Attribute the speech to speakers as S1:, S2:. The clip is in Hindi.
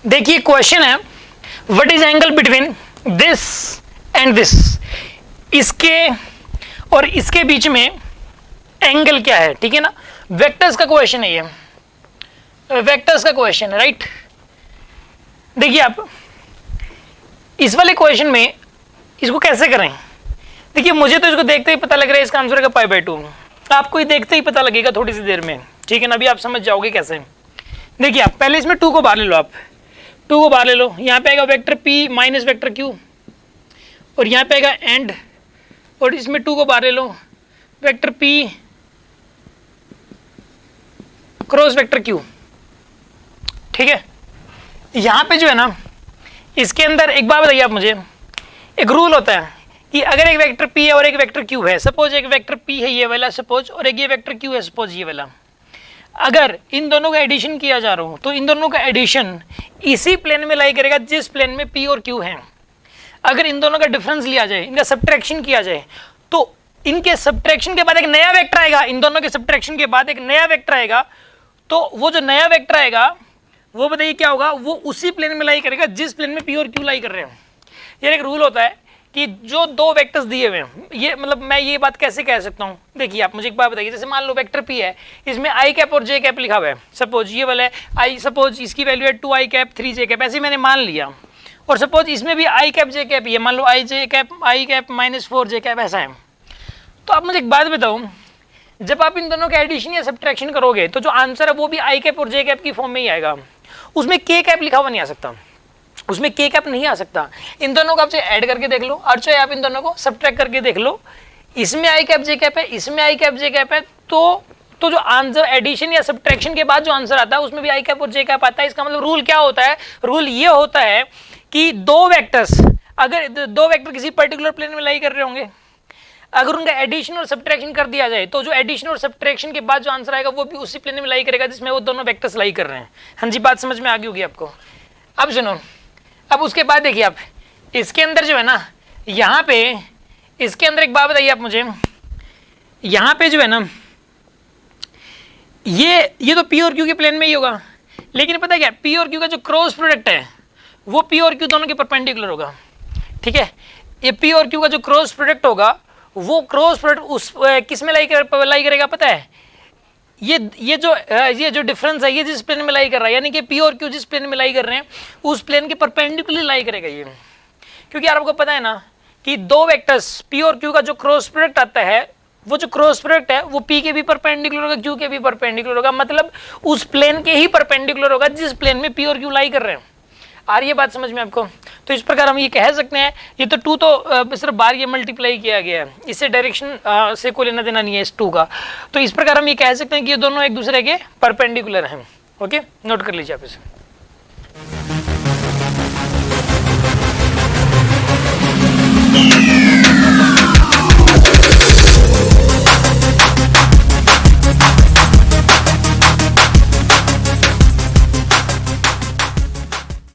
S1: देखिए क्वेश्चन है, what is angle between this and this, इसके और इसके बीच में एंगल क्या है, ठीक है ना। वेक्टर्स का क्वेश्चन है ये, वेक्टर्स का क्वेश्चन है, राइट। देखिए आप इस वाले क्वेश्चन में इसको कैसे करें। देखिए मुझे तो इसको देखते ही पता लग रहा है इसका आंसर है π/2, आपको ही देखते ही पता लगेगा थोड़ी सी देर में, ठीक है ना। अभी आप समझ जाओगे कैसे। देखिए आप पहले इसमें 2 को बाहर ले लो, आप 2 को बाहर ले लो, यहाँ पे आएगा vector p minus vector q, और यहाँ पे आएगा एंड, और इसमें 2 को बाहर ले लो, vector p cross vector q, ठीक है। यहाँ पे जो है ना, इसके अंदर एक बात बताइए आप मुझे, एक रूल होता है कि अगर एक वेक्टर p है और एक वेक्टर q है, सपोज एक वेक्टर p है ये वाला सपोज, और एक ये वेक्टर q है सपोज ये वाला, अगर इन दोनों का एडिशन किया जा रहा हो तो इन दोनों का एडिशन इसी प्लेन में लाई करेगा जिस प्लेन में p और q हैं। अगर इन दोनों का डिफरेंस लिया जाए, इनका सब्ट्रैक्शन किया जाए, तो इनके सब्ट्रैक्शन के बाद एक नया वेक्टर आएगा, इन दोनों के सब्ट्रैक्शन के बाद एक नया वेक्टर आएगा, तो वो जो नया वेक्टर आएगा वो बताइए क्या होगा, वो उसी प्लेन में लाई करेगा जिस प्लेन में p और q लाई कर रहे हैं। ये एक रूल होता है कि जो 2 वेक्टर्स दिए हुए हैं, ये मतलब मैं ये बात कैसे कह सकता हूँ। देखिए आप मुझे एक बात बताइए, जैसे मान लो वेक्टर p है, इसमें i कैप और j कैप लिखा हुआ है, सपोज ये वाला है i, सपोज इसकी वैल्यू है 2i कैप 3j कैप, ऐसे मैंने मान लिया, और सपोज इसमें भी i कैप j कैप ही है, मान लो i cap minus 4j cap ऐसा है। तो आप मुझे एक बात बताओ, जब आप इन दोनों का एडिशन या सब्ट्रैक्शन करोगे तो जो आंसर है वो भी i कैप और j कैप की फॉर्म में ही आएगा, उसमें k कैप लिखा हुआ नहीं आ सकता, उसमें k कैप नहीं आ सकता। इन दोनों को आप चाहे ऐड करके देख लो और चाहे आप इन दोनों को सब्ट्रैक्ट करके देख लो, इसमें i कैप j कैप है, इसमें i कैप j कैप है, तो जो आंसर एडिशन या सब्ट्रैक्शन के बाद जो आंसर आता है उसमें भी i कैप और j कैप आता है। इसका मतलब रूल क्या होता है, रूल ये होता है कि 2 वेक्टर्स, अगर 2 वेक्टर किसी पर्टिकुलर प्लेन में लाई कर रहे होंगे, अगर उनका एडिशन और सब्ट्रैक्शन कर दिया जाए तो जो एडिशन और सब्ट्रैक्शन के बाद जो आंसर आएगा वो भी उसी प्लेन में लाई करेगा जिसमें वो दोनों वेक्टर्स लाई कर रहे हैं। हाँ जी, बात समझ में आ गई होगी आपको। अब सुनो, अब उसके बाद देखिए आप इसके अंदर जो है ना, यहाँ पे इसके अंदर एक बात बताइए आप मुझे, यहाँ पे जो है ना ये तो p और q के प्लेन में ही होगा, लेकिन पता है क्या, p और q का जो क्रॉस प्रोडक्ट है वो p और q दोनों के परपेंडिकुलर होगा, ठीक है। ये p और q का जो क्रॉस प्रोडक्ट होगा वो क्रॉस प्रोडक्ट उस किस में लाई करेगा पता है, ये जो डिफरेंस है ये जिस प्लेन में लाई कर रहा है, यानी कि p और q जिस प्लेन में लाई कर रहे हैं उस प्लेन के परपेंडिकुलर लाई करेगा ये। क्योंकि यार आपको पता है ना कि 2 वेक्टर्स p और q का जो क्रॉस प्रोडक्ट आता है, वो जो क्रॉस प्रोडक्ट है वो p के भी परपेंडिकुलर होगा, q के भी परपेंडिकुलर होगा, मतलब उस प्लेन के ही परपेंडिकुलर होगा जिस प्लेन में p और q लाई कर रहे हैं। आ रही है बात समझ में आपको। तो इस प्रकार हम ये कह सकते हैं, ये तो 2 तो सिर्फ बार ये मल्टीप्लाई किया गया है, इससे डायरेक्शन से कोई लेना देना नहीं है इस 2 का। तो इस प्रकार हम ये कह सकते हैं कि ये दोनों एक दूसरे के परपेंडिकुलर हैं। ओके, नोट कर लीजिए आप इसे।